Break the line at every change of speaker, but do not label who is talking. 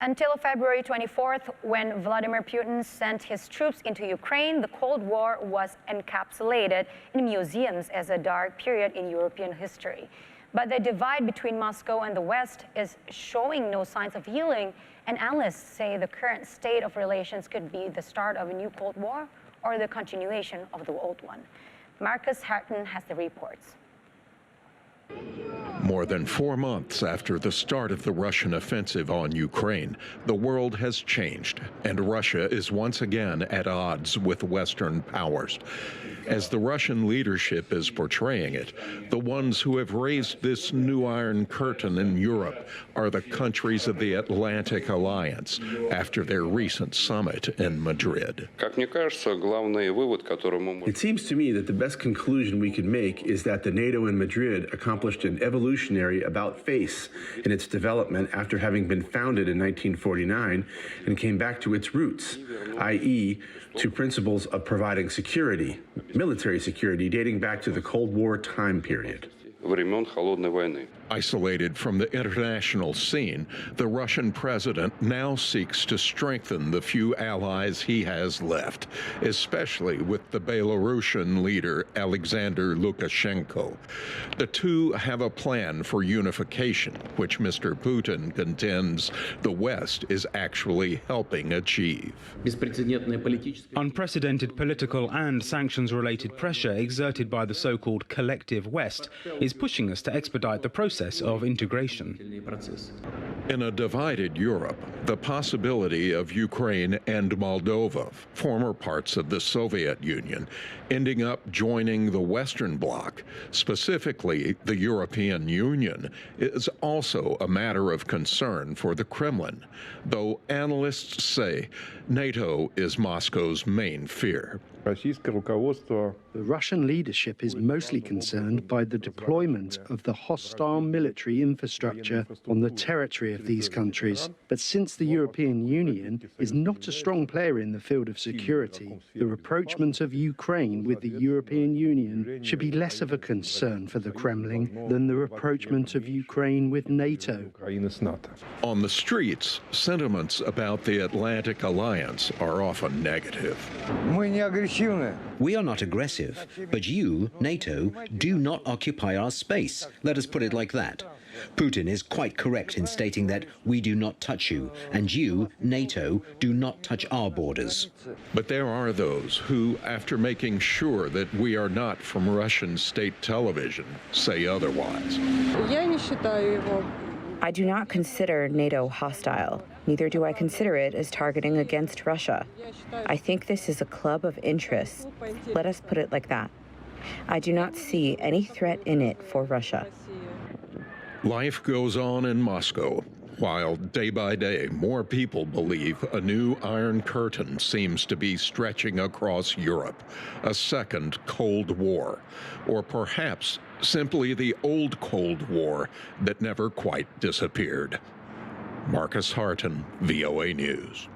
Until February 24th, when Vladimir Putin sent his troops into Ukraine, the Cold War was encapsulated in museums as a dark period in European history. But the divide between Moscow and the West is showing no signs of healing, and analysts say the current state of relations could be the start of a new Cold War or the continuation of the old one. Marcus Harton has the reports.
More than 4 months after the start of the Russian offensive on Ukraine, the world has changed, and Russia is once again at odds with Western powers. As the Russian leadership is portraying it, the ones who have raised this new Iron Curtain in Europe are the countries of the Atlantic Alliance after their recent summit in Madrid.
It seems to me that the best conclusion we can make is that the NATO in Madrid accomplished an evolutionary about-face in its development after having been founded in 1949 and came back to its roots, i.e., to principles of providing security, military security dating back to the Cold War time period.
Isolated from the international scene, the Russian president now seeks to strengthen the few allies he has left, especially with the Belarusian leader Alexander Lukashenko. The two have a plan for unification, which Mr. Putin contends the West is actually helping achieve.
Unprecedented political and sanctions-related pressure exerted by the so-called collective West is pushing us to expedite the process of integration.
In a divided Europe, the possibility of Ukraine and Moldova, former parts of the Soviet Union, ending up joining the Western Bloc, specifically the European Union, is also a matter of concern for the Kremlin, though analysts say NATO is Moscow's main fear.
The Russian leadership is mostly concerned by the deployment of the hostile military infrastructure on the territory of these countries. But since the European Union is not a strong player in the field of security, the rapprochement of Ukraine with the European Union should be less of a concern for the Kremlin than the rapprochement of Ukraine with NATO.
On the streets, sentiments about the Atlantic Alliance are often negative.
We are not aggressive, but you, NATO, do not occupy our space. Let us put it like that. Putin is quite correct in stating that we do not touch you, and you, NATO, do not touch our borders.
But there are those who, after making sure that we are not from Russian state television, say otherwise.
I do not consider NATO hostile. Neither do I consider it as targeting against Russia. I think this is a club of interests. Let us put it like that. I do not see any threat in it for Russia.
Life goes on in Moscow, while day by day more people believe a new Iron Curtain seems to be stretching across Europe, a second Cold War, or perhaps simply the old Cold War that never quite disappeared. Marcus Harton, VOA News.